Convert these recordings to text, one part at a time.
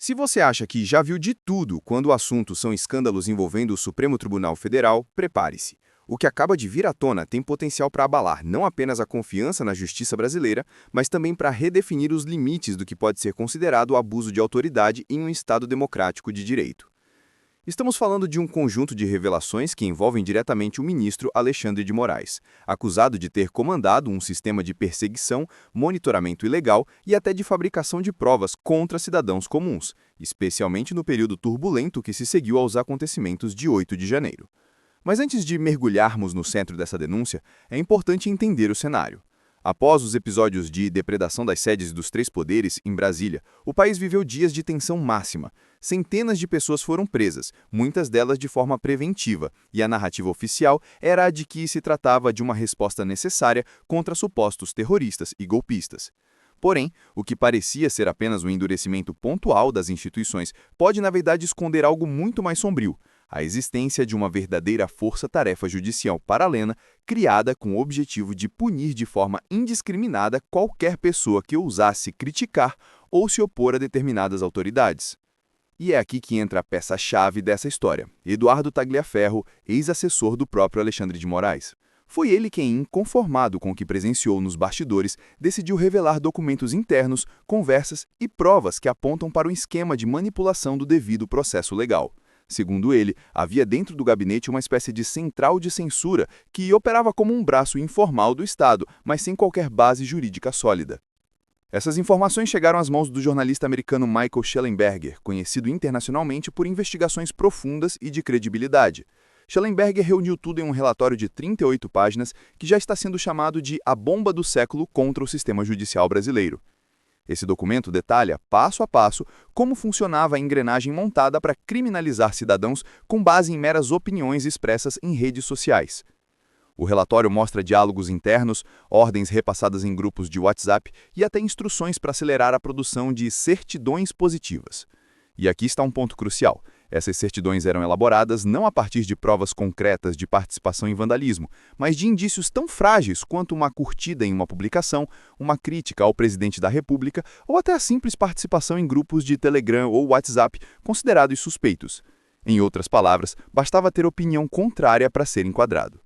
Se você acha que já viu de tudo quando o assunto são escândalos envolvendo o Supremo Tribunal Federal, prepare-se. O que acaba de vir à tona tem potencial para abalar não apenas a confiança na justiça brasileira, mas também para redefinir os limites do que pode ser considerado abuso de autoridade em um Estado democrático de direito. Estamos falando de um conjunto de revelações que envolvem diretamente o ministro Alexandre de Moraes, acusado de ter comandado um sistema de perseguição, monitoramento ilegal e até de fabricação de provas contra cidadãos comuns, especialmente no período turbulento que se seguiu aos acontecimentos de 8 de janeiro. Mas antes de mergulharmos no centro dessa denúncia, é importante entender o cenário. Após os episódios de depredação das sedes dos três poderes em Brasília, o país viveu dias de tensão máxima. Centenas de pessoas foram presas, muitas delas de forma preventiva, e a narrativa oficial era a de que se tratava de uma resposta necessária contra supostos terroristas e golpistas. Porém, o que parecia ser apenas um endurecimento pontual das instituições pode, na verdade, esconder algo muito mais sombrio: a existência de uma verdadeira força-tarefa judicial paralela criada com o objetivo de punir de forma indiscriminada qualquer pessoa que ousasse criticar ou se opor a determinadas autoridades. E é aqui que entra a peça-chave dessa história: Eduardo Tagliaferro, ex-assessor do próprio Alexandre de Moraes. Foi ele quem, inconformado com o que presenciou nos bastidores, decidiu revelar documentos internos, conversas e provas que apontam para um esquema de manipulação do devido processo legal. Segundo ele, havia dentro do gabinete uma espécie de central de censura que operava como um braço informal do Estado, mas sem qualquer base jurídica sólida. Essas informações chegaram às mãos do jornalista americano Michael Shellenberger, conhecido internacionalmente por investigações profundas e de credibilidade. Shellenberger reuniu tudo em um relatório de 38 páginas que já está sendo chamado de A Bomba do Século contra o Sistema Judicial Brasileiro. Esse documento detalha, passo a passo, como funcionava a engrenagem montada para criminalizar cidadãos com base em meras opiniões expressas em redes sociais. O relatório mostra diálogos internos, ordens repassadas em grupos de WhatsApp e até instruções para acelerar a produção de certidões positivas. E aqui está um ponto crucial: essas certidões eram elaboradas não a partir de provas concretas de participação em vandalismo, mas de indícios tão frágeis quanto uma curtida em uma publicação, uma crítica ao presidente da República ou até a simples participação em grupos de Telegram ou WhatsApp considerados suspeitos. Em outras palavras, bastava ter opinião contrária para ser enquadrado.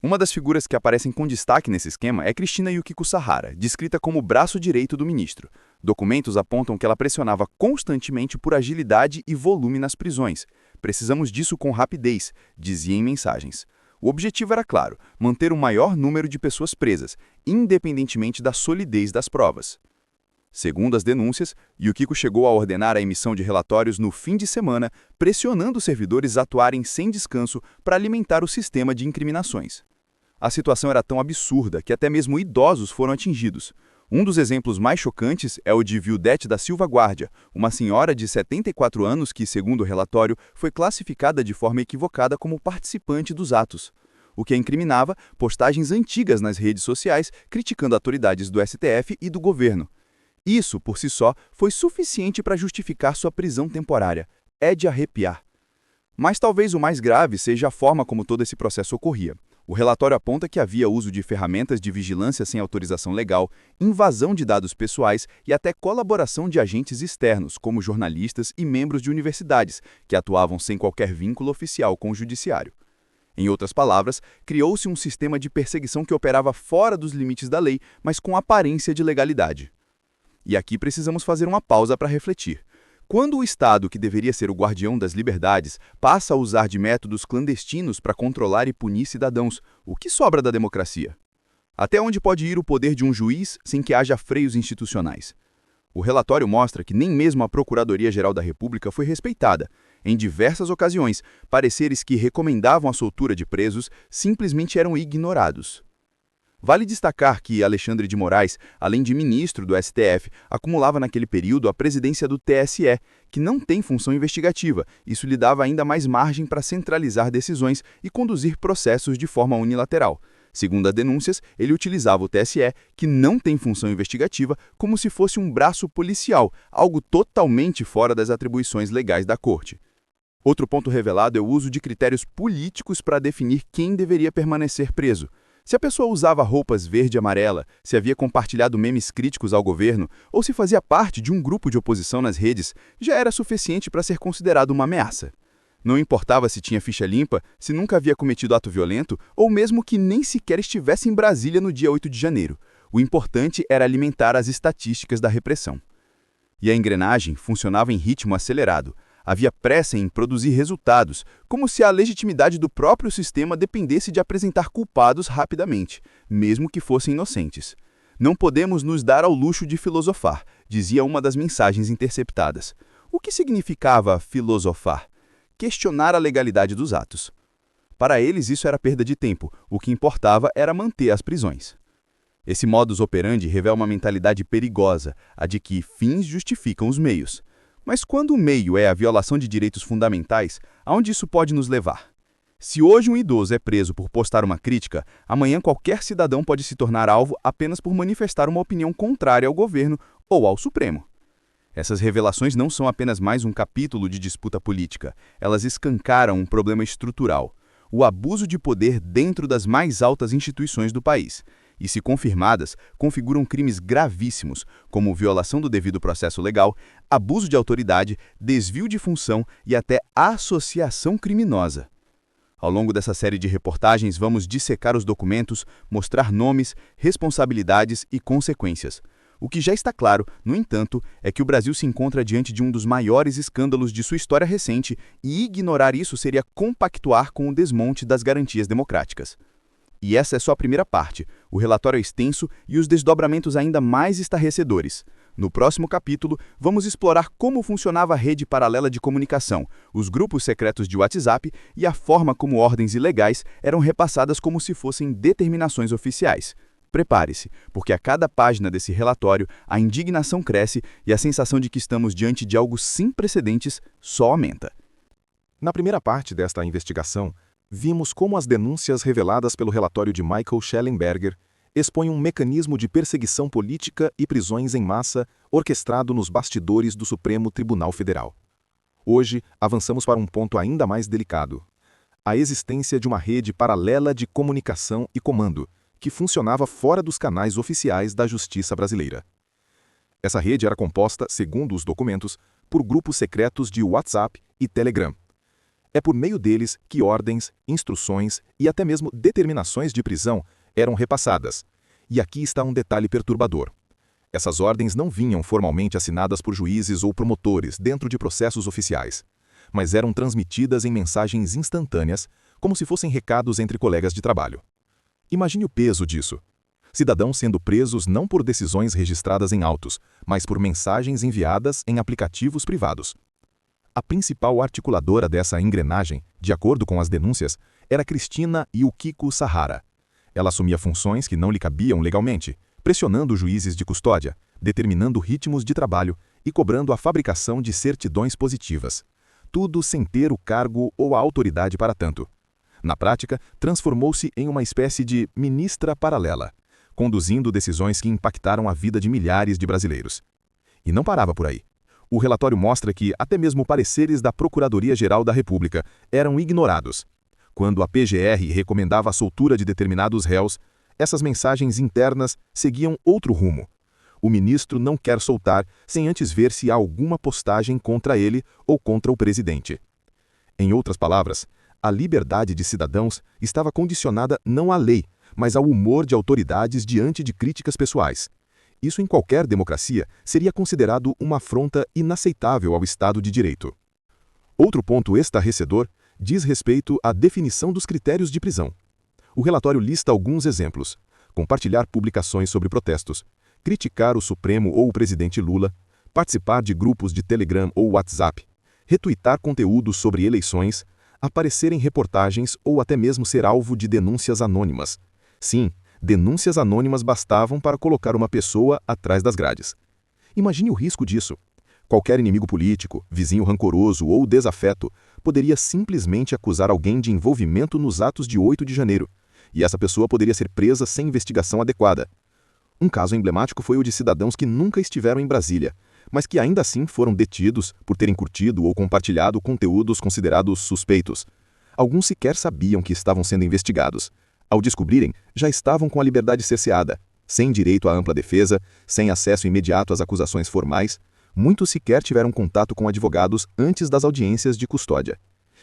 Uma das figuras que aparecem com destaque nesse esquema é Cristina Yukiko Sahara, descrita como o braço direito do ministro. Documentos apontam que ela pressionava constantemente por agilidade e volume nas prisões. "Precisamos disso com rapidez", dizia em mensagens. O objetivo era claro: manter o maior número de pessoas presas, independentemente da solidez das provas. Segundo as denúncias, Yukiko chegou a ordenar a emissão de relatórios no fim de semana, pressionando os servidores a atuarem sem descanso para alimentar o sistema de incriminações. A situação era tão absurda que até mesmo idosos foram atingidos. Um dos exemplos mais chocantes é o de Vildete da Silva Guardia, uma senhora de 74 anos que, segundo o relatório, foi classificada de forma equivocada como participante dos atos, o que a incriminava postagens antigas nas redes sociais criticando autoridades do STF e do governo. Isso, por si só, foi suficiente para justificar sua prisão temporária. É de arrepiar. Mas talvez o mais grave seja a forma como todo esse processo ocorria. O relatório aponta que havia uso de ferramentas de vigilância sem autorização legal, invasão de dados pessoais e até colaboração de agentes externos, como jornalistas e membros de universidades, que atuavam sem qualquer vínculo oficial com o judiciário. Em outras palavras, criou-se um sistema de perseguição que operava fora dos limites da lei, mas com aparência de legalidade. E aqui precisamos fazer uma pausa para refletir. Quando o Estado, que deveria ser o guardião das liberdades, passa a usar de métodos clandestinos para controlar e punir cidadãos, o que sobra da democracia? Até onde pode ir o poder de um juiz sem que haja freios institucionais? O relatório mostra que nem mesmo a Procuradoria-Geral da República foi respeitada. Em diversas ocasiões, pareceres que recomendavam a soltura de presos simplesmente eram ignorados. Vale destacar que Alexandre de Moraes, além de ministro do STF, acumulava naquele período a presidência do TSE, que não tem função investigativa. Isso lhe dava ainda mais margem para centralizar decisões e conduzir processos de forma unilateral. Segundo as denúncias, ele utilizava o TSE, que não tem função investigativa, como se fosse um braço policial, algo totalmente fora das atribuições legais da Corte. Outro ponto revelado é o uso de critérios políticos para definir quem deveria permanecer preso. Se a pessoa usava roupas verde e amarela, se havia compartilhado memes críticos ao governo ou se fazia parte de um grupo de oposição nas redes, já era suficiente para ser considerado uma ameaça. Não importava se tinha ficha limpa, se nunca havia cometido ato violento ou mesmo que nem sequer estivesse em Brasília no dia 8 de janeiro. O importante era alimentar as estatísticas da repressão. E a engrenagem funcionava em ritmo acelerado. Havia pressa em produzir resultados, como se a legitimidade do próprio sistema dependesse de apresentar culpados rapidamente, mesmo que fossem inocentes. Não podemos nos dar ao luxo de filosofar, dizia uma das mensagens interceptadas. O que significava filosofar? Questionar a legalidade dos atos. Para eles, isso era perda de tempo. O que importava era manter as prisões. Esse modus operandi revela uma mentalidade perigosa, a de que fins justificam os meios. Mas quando o meio é a violação de direitos fundamentais, aonde isso pode nos levar? Se hoje um idoso é preso por postar uma crítica, amanhã qualquer cidadão pode se tornar alvo apenas por manifestar uma opinião contrária ao governo ou ao Supremo. Essas revelações não são apenas mais um capítulo de disputa política, elas escancaram um problema estrutural, o abuso de poder dentro das mais altas instituições do país. E, se confirmadas, configuram crimes gravíssimos, como violação do devido processo legal, abuso de autoridade, desvio de função e até associação criminosa. Ao longo dessa série de reportagens, vamos dissecar os documentos, mostrar nomes, responsabilidades e consequências. O que já está claro, no entanto, é que o Brasil se encontra diante de um dos maiores escândalos de sua história recente e ignorar isso seria compactuar com o desmonte das garantias democráticas. E essa é só a primeira parte. O relatório é extenso e os desdobramentos ainda mais estarrecedores. No próximo capítulo, vamos explorar como funcionava a rede paralela de comunicação, os grupos secretos de WhatsApp e a forma como ordens ilegais eram repassadas como se fossem determinações oficiais. Prepare-se, porque a cada página desse relatório, a indignação cresce e a sensação de que estamos diante de algo sem precedentes só aumenta. Na primeira parte desta investigação, vimos como as denúncias reveladas pelo relatório de Michael Shellenberger expõem um mecanismo de perseguição política e prisões em massa orquestrado nos bastidores do Supremo Tribunal Federal. Hoje, avançamos para um ponto ainda mais delicado: a existência de uma rede paralela de comunicação e comando, que funcionava fora dos canais oficiais da Justiça brasileira. Essa rede era composta, segundo os documentos, por grupos secretos de WhatsApp e Telegram. É por meio deles que ordens, instruções e até mesmo determinações de prisão eram repassadas. E aqui está um detalhe perturbador. Essas ordens não vinham formalmente assinadas por juízes ou promotores dentro de processos oficiais, mas eram transmitidas em mensagens instantâneas, como se fossem recados entre colegas de trabalho. Imagine o peso disso. Cidadãos sendo presos não por decisões registradas em autos, mas por mensagens enviadas em aplicativos privados. A principal articuladora dessa engrenagem, de acordo com as denúncias, era Cristina Yukiko Sahara. Ela assumia funções que não lhe cabiam legalmente, pressionando juízes de custódia, determinando ritmos de trabalho e cobrando a fabricação de certidões positivas. Tudo sem ter o cargo ou a autoridade para tanto. Na prática, transformou-se em uma espécie de ministra paralela, conduzindo decisões que impactaram a vida de milhares de brasileiros. E não parava por aí. O relatório mostra que até mesmo pareceres da Procuradoria-Geral da República eram ignorados. Quando a PGR recomendava a soltura de determinados réus, essas mensagens internas seguiam outro rumo. O ministro não quer soltar sem antes ver se há alguma postagem contra ele ou contra o presidente. Em outras palavras, a liberdade de cidadãos estava condicionada não à lei, mas ao humor de autoridades diante de críticas pessoais. Isso em qualquer democracia seria considerado uma afronta inaceitável ao Estado de Direito. Outro ponto estarrecedor diz respeito à definição dos critérios de prisão. O relatório lista alguns exemplos: compartilhar publicações sobre protestos, criticar o Supremo ou o presidente Lula, participar de grupos de Telegram ou WhatsApp, retuitar conteúdos sobre eleições, aparecer em reportagens ou até mesmo ser alvo de denúncias anônimas. Sim, denúncias anônimas bastavam para colocar uma pessoa atrás das grades. Imagine o risco disso. Qualquer inimigo político, vizinho rancoroso ou desafeto poderia simplesmente acusar alguém de envolvimento nos atos de 8 de janeiro, e essa pessoa poderia ser presa sem investigação adequada. Um caso emblemático foi o de cidadãos que nunca estiveram em Brasília, mas que ainda assim foram detidos por terem curtido ou compartilhado conteúdos considerados suspeitos. Alguns sequer sabiam que estavam sendo investigados. Ao descobrirem, já estavam com a liberdade cerceada, sem direito à ampla defesa, sem acesso imediato às acusações formais. Muitos sequer tiveram contato com advogados antes das audiências de custódia.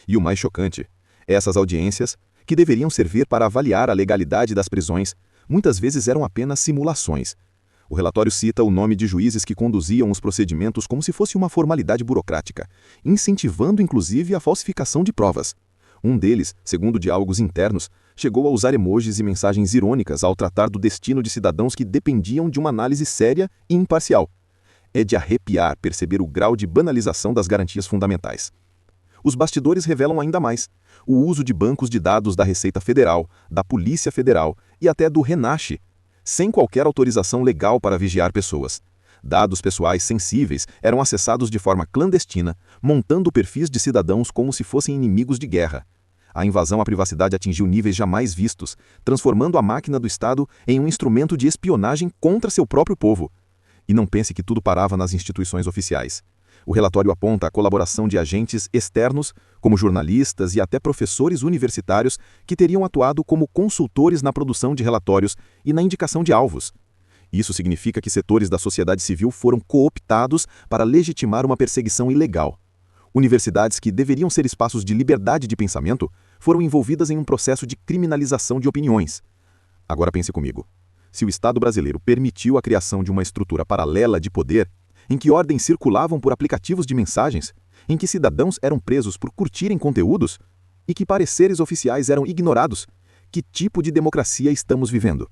E o mais chocante, essas audiências, que deveriam servir para avaliar a legalidade das prisões, muitas vezes eram apenas simulações. O relatório cita o nome de juízes que conduziam os procedimentos como se fosse uma formalidade burocrática, incentivando inclusive a falsificação de provas. Um deles, segundo diálogos internos, chegou a usar emojis e mensagens irônicas ao tratar do destino de cidadãos que dependiam de uma análise séria e imparcial. É de arrepiar perceber o grau de banalização das garantias fundamentais. Os bastidores revelam ainda mais. O uso de bancos de dados da Receita Federal, da Polícia Federal e até do RENACH, sem qualquer autorização legal para vigiar pessoas. Dados pessoais sensíveis eram acessados de forma clandestina, montando perfis de cidadãos como se fossem inimigos de guerra. A invasão à privacidade atingiu níveis jamais vistos, transformando a máquina do Estado em um instrumento de espionagem contra seu próprio povo. E não pense que tudo parava nas instituições oficiais. O relatório aponta a colaboração de agentes externos, como jornalistas e até professores universitários, que teriam atuado como consultores na produção de relatórios e na indicação de alvos. Isso significa que setores da sociedade civil foram cooptados para legitimar uma perseguição ilegal. Universidades que deveriam ser espaços de liberdade de pensamento foram envolvidas em um processo de criminalização de opiniões. Agora pense comigo. Se o Estado brasileiro permitiu a criação de uma estrutura paralela de poder, em que ordens circulavam por aplicativos de mensagens, em que cidadãos eram presos por curtirem conteúdos e que pareceres oficiais eram ignorados, que tipo de democracia estamos vivendo?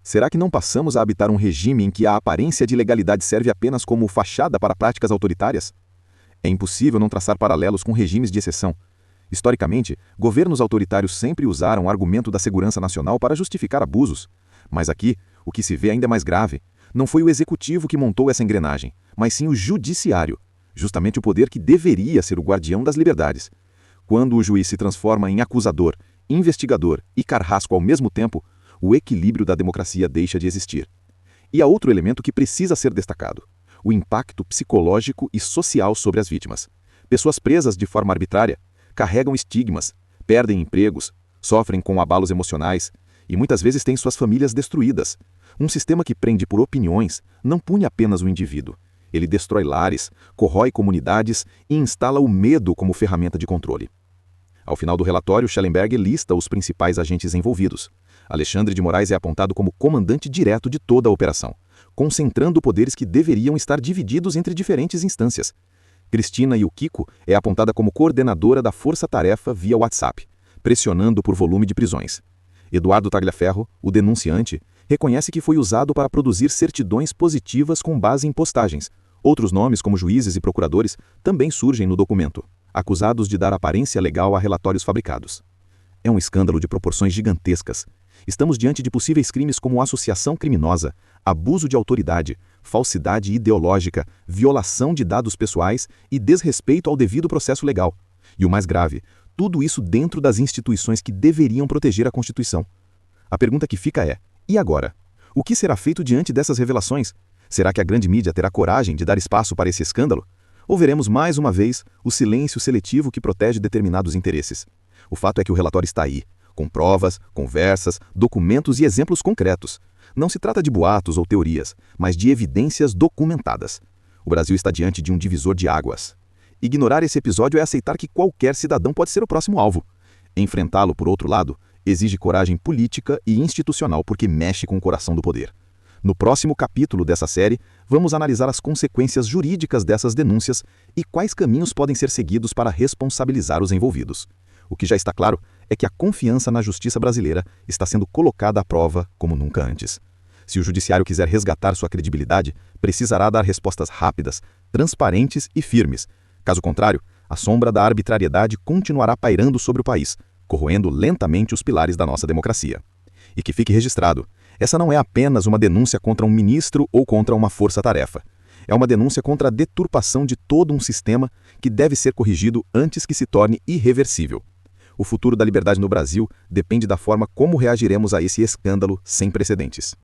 Será que não passamos a habitar um regime em que a aparência de legalidade serve apenas como fachada para práticas autoritárias? É impossível não traçar paralelos com regimes de exceção. Historicamente, governos autoritários sempre usaram o argumento da segurança nacional para justificar abusos. Mas aqui, o que se vê ainda mais grave, não foi o executivo que montou essa engrenagem, mas sim o judiciário, justamente o poder que deveria ser o guardião das liberdades. Quando o juiz se transforma em acusador, investigador e carrasco ao mesmo tempo, o equilíbrio da democracia deixa de existir. E há outro elemento que precisa ser destacado: o impacto psicológico e social sobre as vítimas. Pessoas presas de forma arbitrária carregam estigmas, perdem empregos, sofrem com abalos emocionais e muitas vezes têm suas famílias destruídas. Um sistema que prende por opiniões não pune apenas o indivíduo. Ele destrói lares, corrói comunidades e instala o medo como ferramenta de controle. Ao final do relatório, Schellenberger lista os principais agentes envolvidos. Alexandre de Moraes é apontado como comandante direto de toda a operação, concentrando poderes que deveriam estar divididos entre diferentes instâncias. Cristina Yukiko é apontada como coordenadora da força-tarefa via WhatsApp, pressionando por volume de prisões. Eduardo Tagliaferro, o denunciante, reconhece que foi usado para produzir certidões positivas com base em postagens. Outros nomes, como juízes e procuradores, também surgem no documento, acusados de dar aparência legal a relatórios fabricados. É um escândalo de proporções gigantescas. Estamos diante de possíveis crimes como associação criminosa, abuso de autoridade, falsidade ideológica, violação de dados pessoais e desrespeito ao devido processo legal. E o mais grave, tudo isso dentro das instituições que deveriam proteger a Constituição. A pergunta que fica é: e agora? O que será feito diante dessas revelações? Será que a grande mídia terá coragem de dar espaço para esse escândalo? Ou veremos mais uma vez o silêncio seletivo que protege determinados interesses? O fato é que o relatório está aí, com provas, conversas, documentos e exemplos concretos. Não se trata de boatos ou teorias, mas de evidências documentadas. O Brasil está diante de um divisor de águas. Ignorar esse episódio é aceitar que qualquer cidadão pode ser o próximo alvo. Enfrentá-lo, por outro lado, exige coragem política e institucional porque mexe com o coração do poder. No próximo capítulo dessa série, vamos analisar as consequências jurídicas dessas denúncias e quais caminhos podem ser seguidos para responsabilizar os envolvidos. O que já está claro é que a confiança na justiça brasileira está sendo colocada à prova como nunca antes. Se o judiciário quiser resgatar sua credibilidade, precisará dar respostas rápidas, transparentes e firmes. Caso contrário, a sombra da arbitrariedade continuará pairando sobre o país, corroendo lentamente os pilares da nossa democracia. E que fique registrado, essa não é apenas uma denúncia contra um ministro ou contra uma força-tarefa. É uma denúncia contra a deturpação de todo um sistema que deve ser corrigido antes que se torne irreversível. O futuro da liberdade no Brasil depende da forma como reagiremos a esse escândalo sem precedentes.